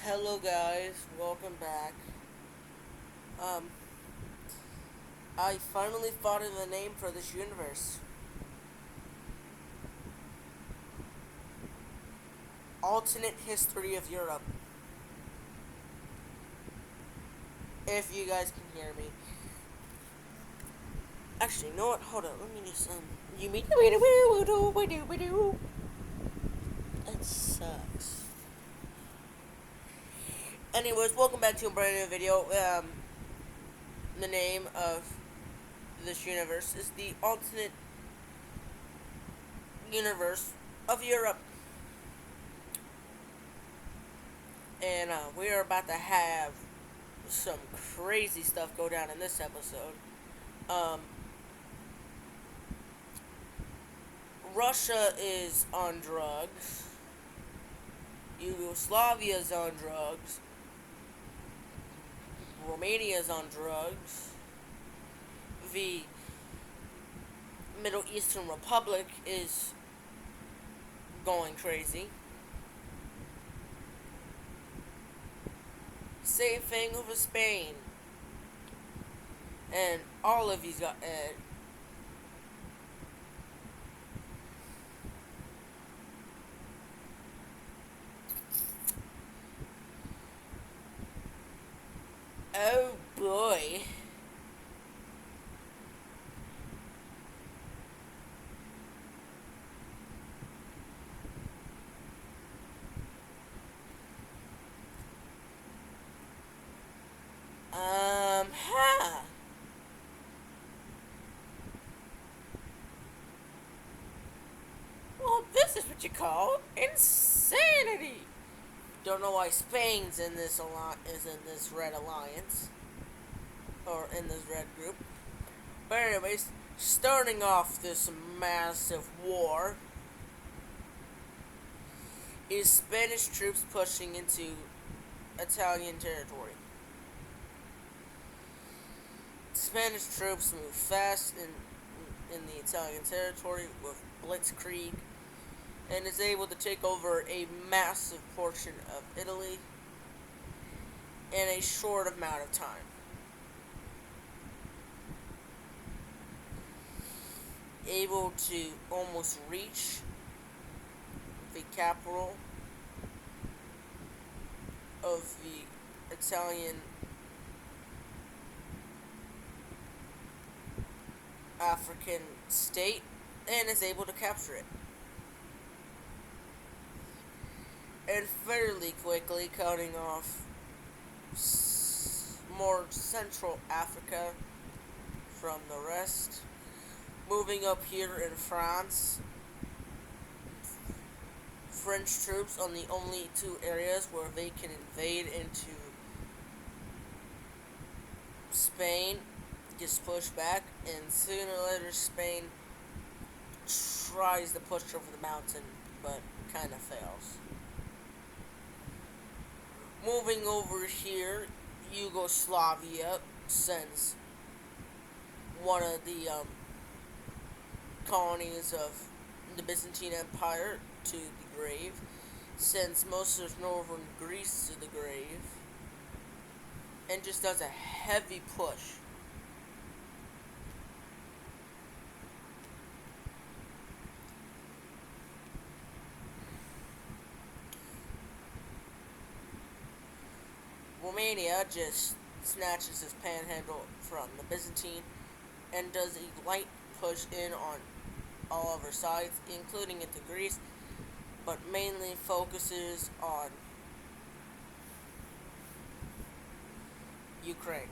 Hello guys, welcome back. Um, I finally thought of a name for this universe. Alternate History of Europe. If you guys can hear me. Actually, you know what? Hold on, let me do some. You mean that sucks. Anyways, welcome back to a brand new video. The name of this universe is the Alternate Universe of Europe. And we are about to have some crazy stuff go down in this episode. Um, Russia is on drugs. Yugoslavia is on drugs. Romania is on drugs. The Middle Eastern Republic is going crazy. Same thing with Spain. And all of these got. Oh boy. Ha. Well, this is what you call insanity. Don't know why Spain's in this is in this red alliance or in this red group. But anyways, starting off this massive war is Spanish troops pushing into Italian territory. Spanish troops move fast in the Italian territory with blitzkrieg and is able to take over a massive portion of Italy in a short amount of time. Able to almost reach the capital of the Italian African state and is able to capture it. And fairly quickly cutting off more Central Africa from the rest. Moving up here in France, French troops on the only two areas where they can invade into Spain gets pushed back, and sooner or later Spain tries to push over the mountain, but kind of fails. Moving over here, Yugoslavia sends one of the colonies of the Byzantine Empire to the grave, sends most of northern Greece to the grave, and just does a heavy push. Romania just snatches his panhandle from the Byzantine and does a light push in on all of her sides, including into Greece, but mainly focuses on Ukraine.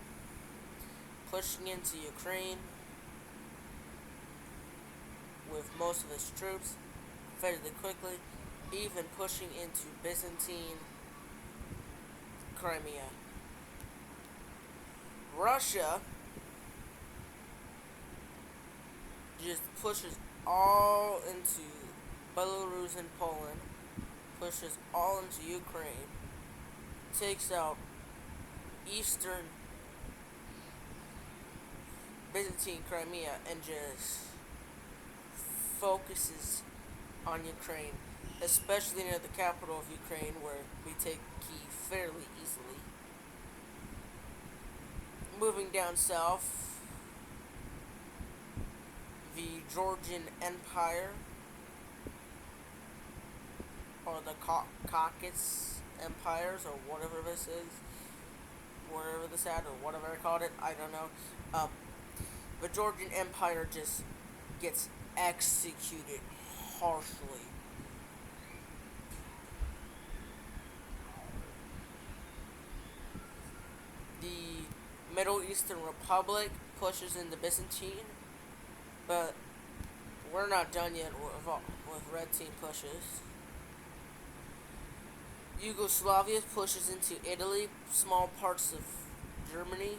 Pushing into Ukraine with most of his troops fairly quickly, even pushing into Byzantine Crimea. Russia just pushes all into Belarus and Poland, pushes all into Ukraine, takes out eastern Byzantine Crimea, and just focuses on Ukraine especially near the capital of Ukraine, where we take Kyiv fairly easily. Moving down south, the Georgian Empire, or the Caucasus Empires, or whatever this is, wherever this at, or whatever I called it, I don't know. Um, the Georgian Empire just gets executed harshly. The Middle Eastern Republic pushes into Byzantine, but we're not done yet with Red Team pushes. Yugoslavia pushes into Italy, small parts of Germany,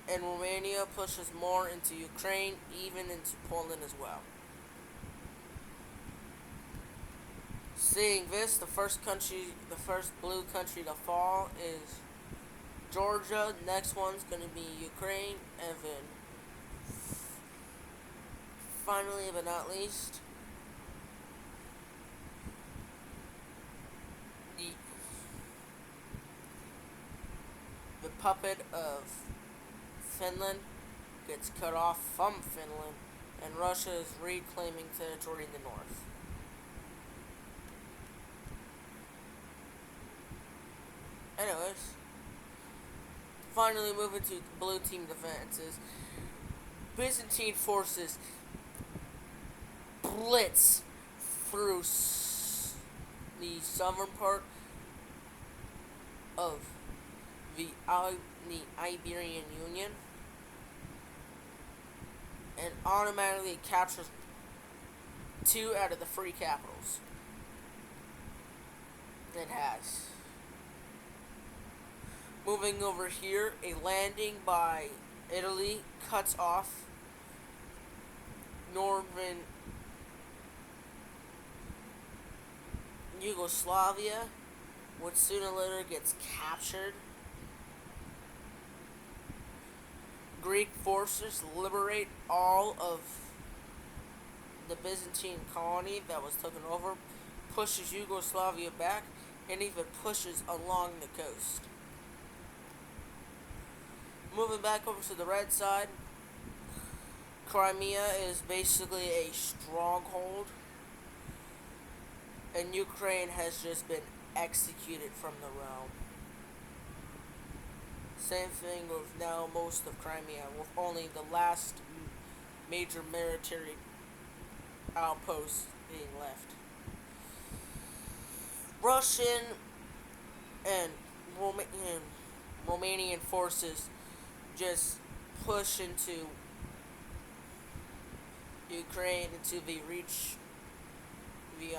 and Romania pushes more into Ukraine, even into Poland as well. Seeing this, the first blue country to fall is Georgia. Next one's gonna be Ukraine, and then finally, but not least, the the puppet of Finland gets cut off from Finland, and Russia is reclaiming territory in the north. Anyways, finally moving to blue team defenses. Byzantine forces blitz through the southern part of the Iberian Union and automatically captures two out of the three capitals it has. Moving over here, a landing by Italy cuts off northern Yugoslavia, which sooner or later gets captured. Greek forces liberate all of the Byzantine colony that was taken over, pushes Yugoslavia back, and even pushes along the coast. Moving back over to the red side, Crimea is basically a stronghold, and Ukraine has just been executed from the realm. Same thing with now most of Crimea, with only the last major military outpost being left. Russian and Romanian forces just push into Ukraine until they reach the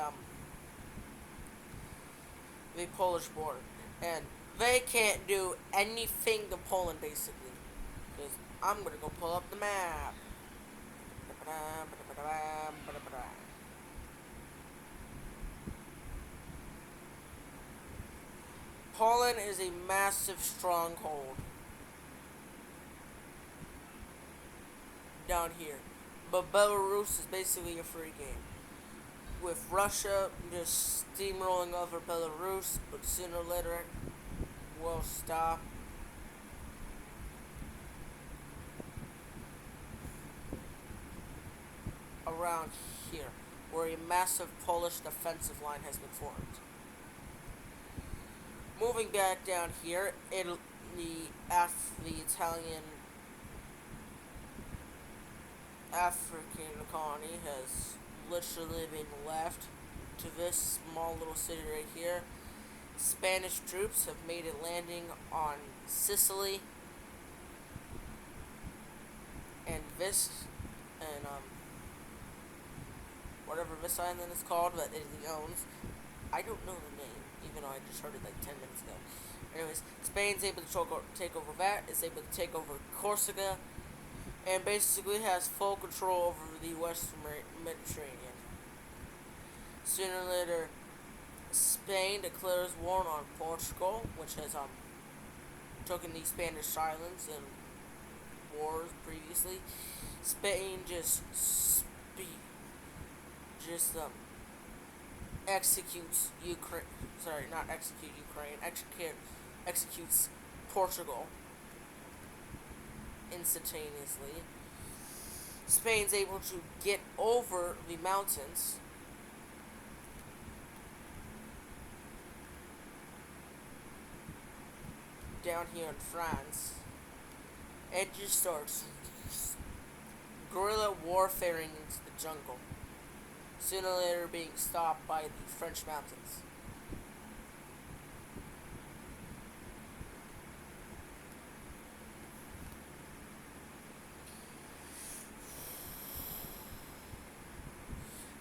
the Polish border, and they can't do anything to Poland basically. Because I'm gonna go pull up the map. Poland is a massive stronghold down here, but Belarus is basically a free game. With Russia just steamrolling over Belarus, but sooner or later will stop. Around here, where a massive Polish defensive line has been formed. Moving back down here, the Italian African colony has literally been left to this small little city right here. Spanish troops have made a landing on Sicily, and whatever this island is called that Italy owns. I don't know the name, even though I just heard it like 10 minutes ago. Anyways, Spain's able to take over that, is able to take over Corsica, and basically has full control over the Western Mediterranean. Sooner or later, Spain declares war on Portugal, which has taken the Spanish islands in wars previously. Spain just just executes Ukraine. Sorry, not execute Ukraine. Executes Portugal instantaneously. Spain's able to get over the mountains down here in France and just starts guerrilla warfaring into the jungle, sooner or later being stopped by the French mountains.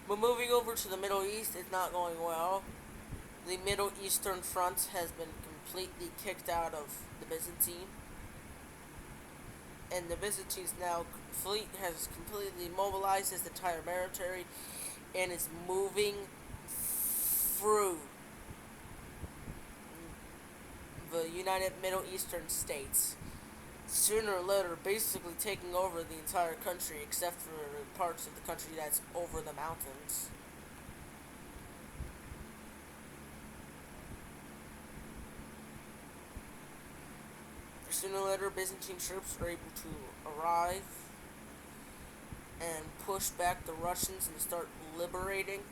But moving over to the Middle East is not going well. The Middle Eastern Front has been completely kicked out of the Byzantine, and the Byzantine's now fleet has completely mobilized its entire military and is moving through the United Middle Eastern States, sooner or later basically taking over the entire country except for parts of the country that's over the mountains. Sooner or later, Byzantine troops are able to arrive and push back the Russians and start liberating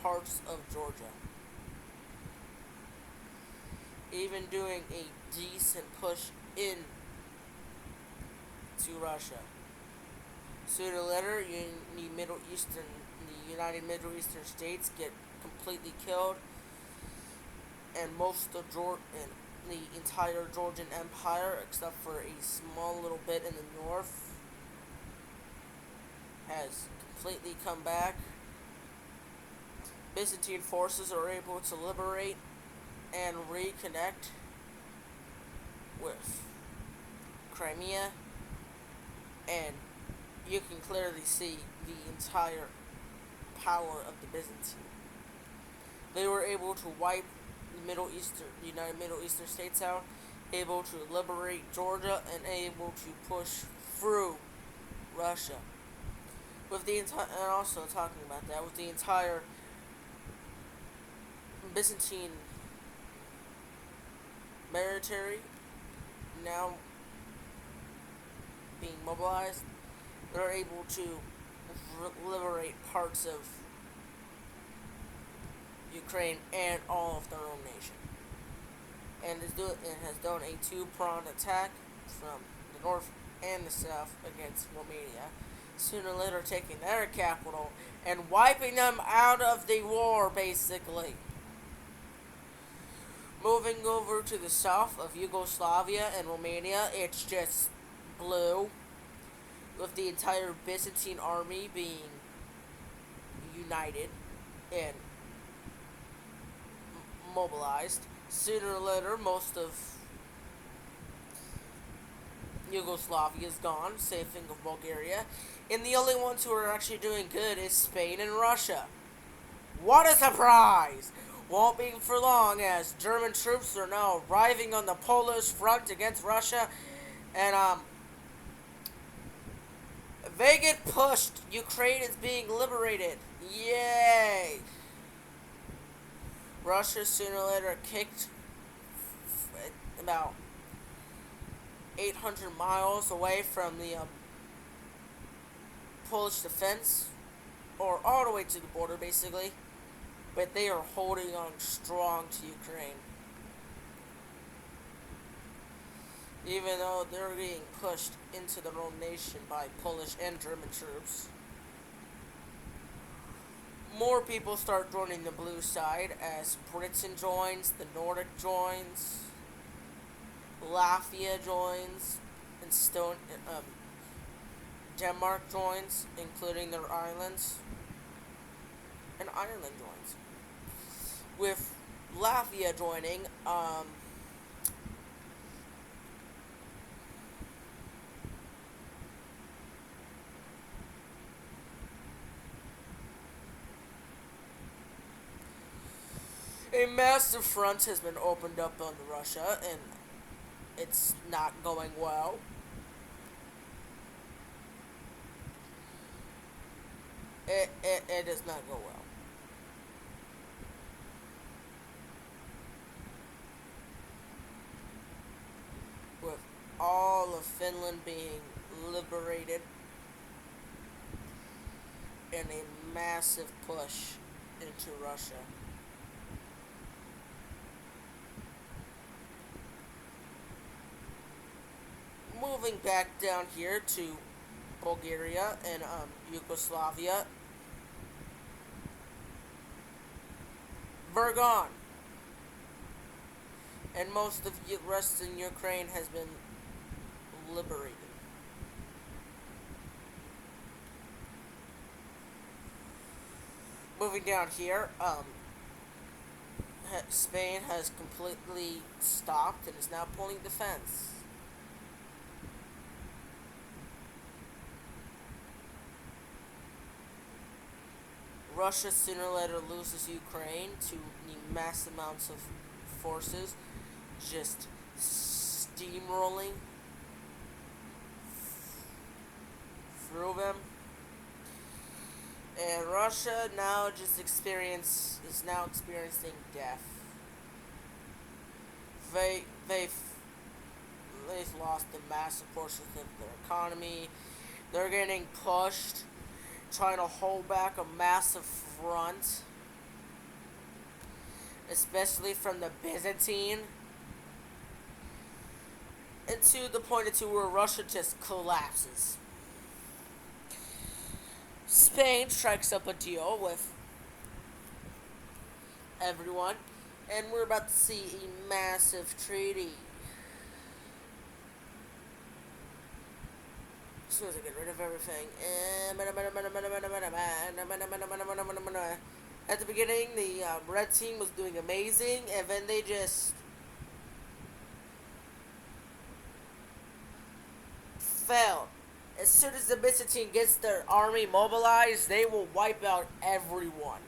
parts of Georgia. Even doing a decent push in to Russia. Sooner or later, the United Middle Eastern States get completely killed, and most of the entire Georgian Empire, except for a small little bit in the north, has completely come back. Byzantine forces are able to liberate and reconnect with Crimea, and you can clearly see the entire power of the Byzantine. They were able to wipe the United Middle Eastern States out, able to liberate Georgia, and able to push through Russia. With the entire, and also talking about that, with the entire Byzantine military now being mobilized, they're able to liberate parts of Ukraine and all of their own nation, and has done a two-pronged attack from the north and the south against Romania, sooner or later taking their capital and wiping them out of the war, basically. Moving over to the south of Yugoslavia and Romania, it's just blue, with the entire Byzantine army being united and mobilized. Sooner or later, most of Yugoslavia is gone, same thing of Bulgaria, and the only ones who are actually doing good is Spain and Russia. What a surprise! Won't be for long, as German troops are now arriving on the Polish front against Russia, and they get pushed. Ukraine is being liberated. Yay! Russia sooner or later kicked about 800 miles away from the Polish defense, or all the way to the border, basically. But they are holding on strong to Ukraine, even though they're being pushed into their own nation by Polish and German troops. More people start joining the blue side as Britain joins, the Nordic joins, Latvia joins, and Denmark joins, including their islands, and Ireland joins. With Latvia joining, a massive front has been opened up on Russia, and it's not going well. it does not go well. With all of Finland being liberated and a massive push into Russia. Moving back down here to Bulgaria and Yugoslavia, we're gone. And most of the rest in Ukraine has been liberated. Moving down here, Spain has completely stopped and is now pulling defense. Russia sooner or later loses Ukraine to the mass amounts of forces just steamrolling through them. And Russia now is now experiencing death. They they've they've lost the massive portions of their economy. They're getting pushed, trying to hold back a massive front, especially from the Byzantine, and to the point to where Russia just collapses. Spain strikes up a deal with everyone, and we're about to see a massive treaty. As soon as I get rid of everything. At the beginning, the red team was doing amazing, and then they just fell. As soon as the Byzantine gets their army mobilized, they will wipe out everyone.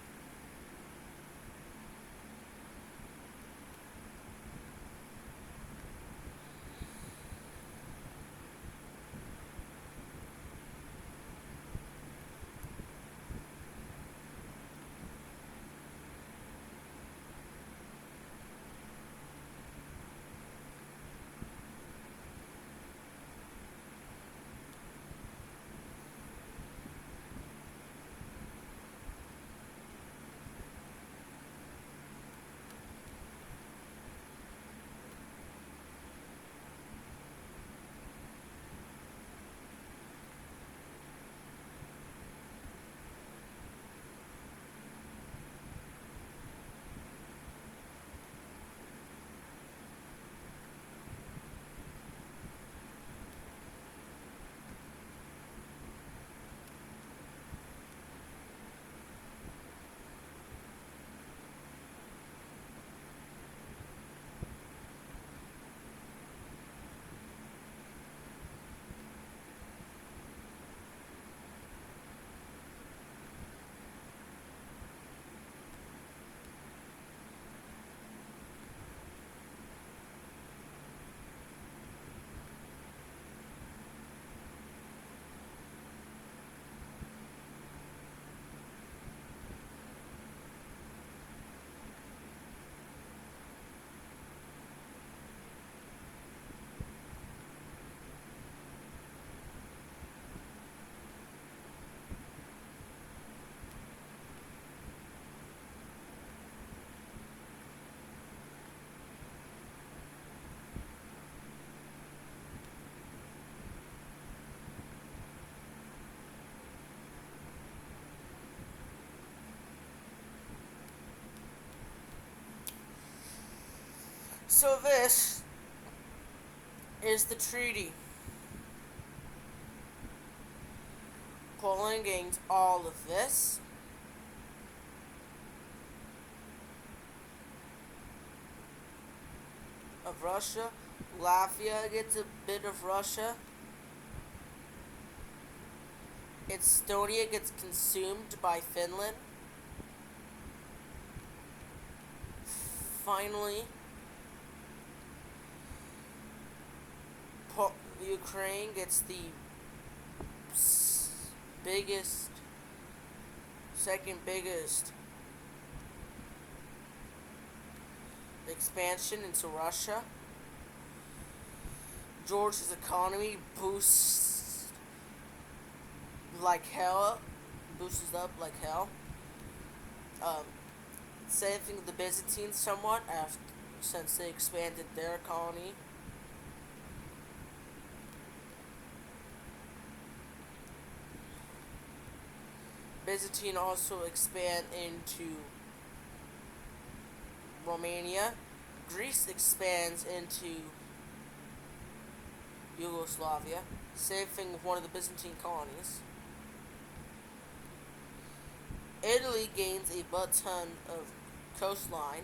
So this is the treaty. Poland gains all of this. Of Russia. Latvia gets a bit of Russia. Estonia gets consumed by Finland. Finally, Ukraine gets the biggest second biggest expansion into Russia. Georgia's economy boosts like hell, boosts up like hell. Um, Same thing with the Byzantines somewhat, after, since they expanded their colony. Byzantine also expand into Romania. Greece expands into Yugoslavia. Same thing with one of the Byzantine colonies. Italy gains a butt ton of coastline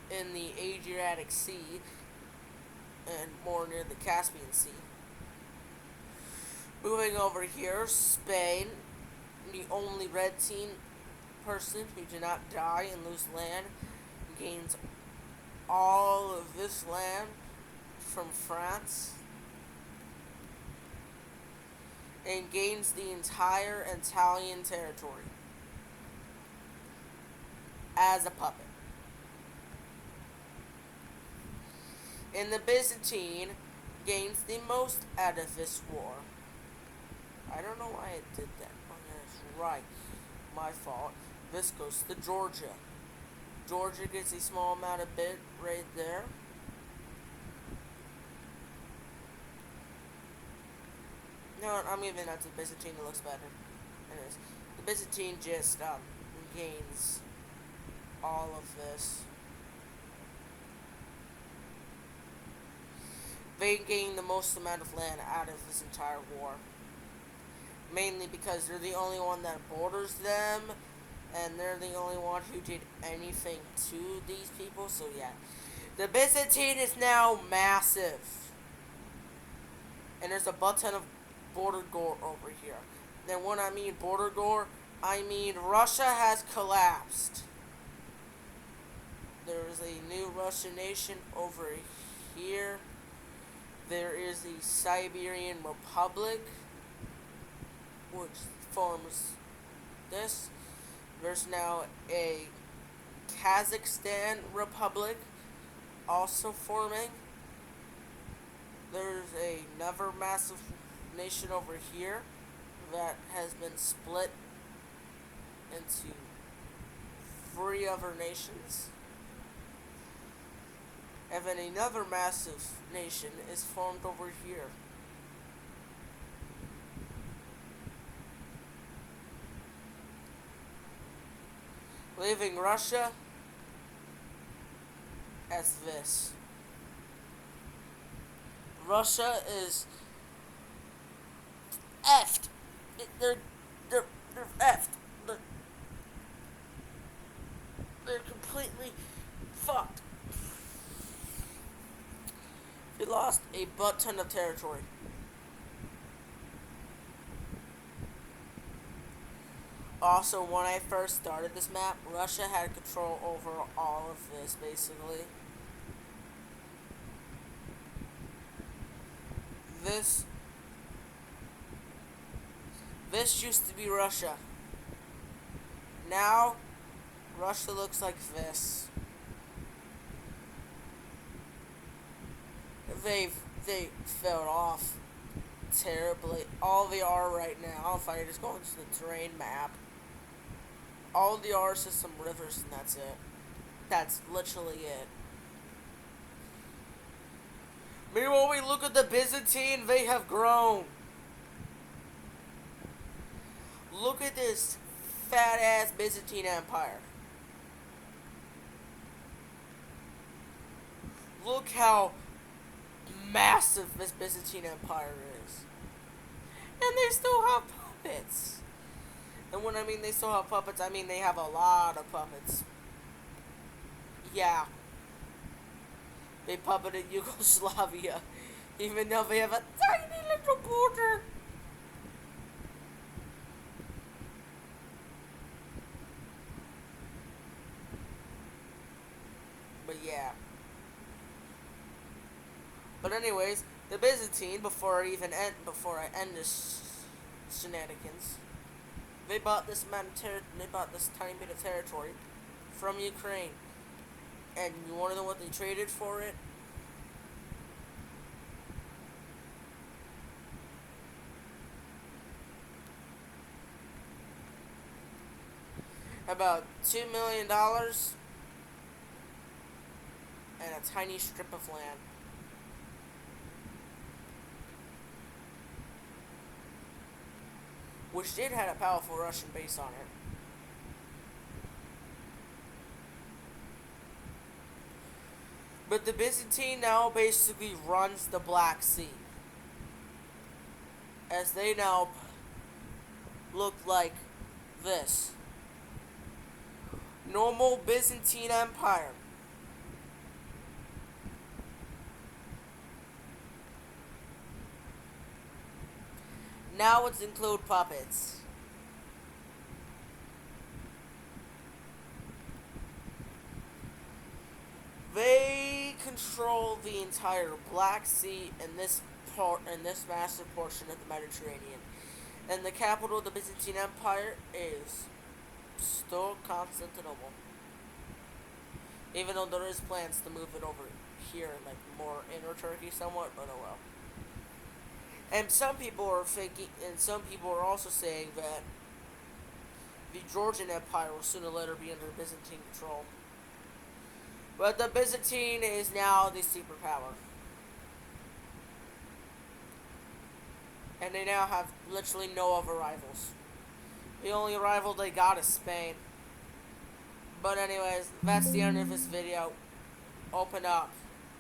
in the Adriatic Sea and more near the Caspian Sea. Moving over here, Spain, the only red team person who did not die and lose land, gains all of this land from France and gains the entire Italian territory as a puppet. And the Byzantine gains the most out of this war. I don't know why it did that. Oh, that's right. My fault. This goes to Georgia. Georgia gets a small amount of bit right there. No, I'm giving that to the Byzantine. It looks better. Anyways, the Byzantine just gains all of this. They gain the most amount of land out of this entire war. Mainly because they're the only one that borders them, and they're the only one who did anything to these people, so yeah. The Byzantine is now massive. And there's a butt ton of border gore over here. Then when I mean border gore, I mean Russia has collapsed. There is a new Russian nation over here. There is the Siberian Republic, which forms this. There's now a Kazakhstan Republic also forming. There's another massive nation over here that has been split into 3 other nations. And then another massive nation is formed over here. Leaving Russia as this. Russia is effed. They're effed. They're completely fucked. They lost a butt ton of territory. Also, when I first started this map, Russia had control over all of this, basically. This used to be Russia. Now, Russia looks like this. They fell off terribly. All they are right now, if I just go into the terrain map, all they are is just some rivers and that's it. That's literally it. Meanwhile, we look at the Byzantine, they have grown. Look at this fat ass Byzantine Empire. Look how massive this Byzantine Empire is. And they still have puppets. And when I mean they still have puppets, I mean they have a lot of puppets. Yeah. They puppeted Yugoslavia, even though they have a tiny little border. But yeah. But anyways, the Byzantine, before I end this shenanigans. They bought this tiny bit of territory from Ukraine, and you want to know what they traded for it? About $2 million and a tiny strip of land. Which did have a powerful Russian base on it. But the Byzantine now basically runs the Black Sea. As they now look like this. Normal Byzantine Empire. Now it's include puppets. They control the entire Black Sea and this massive portion of the Mediterranean. And the capital of the Byzantine Empire is still Constantinople. Even though there is plans to move it over here, like more inner Turkey somewhat, but oh well. And some people are also saying that the Georgian Empire will sooner or later be under Byzantine control. But the Byzantine is now the superpower. And they now have literally no other rivals. The only rival they got is Spain. But anyways, that's the end of this video. Open up.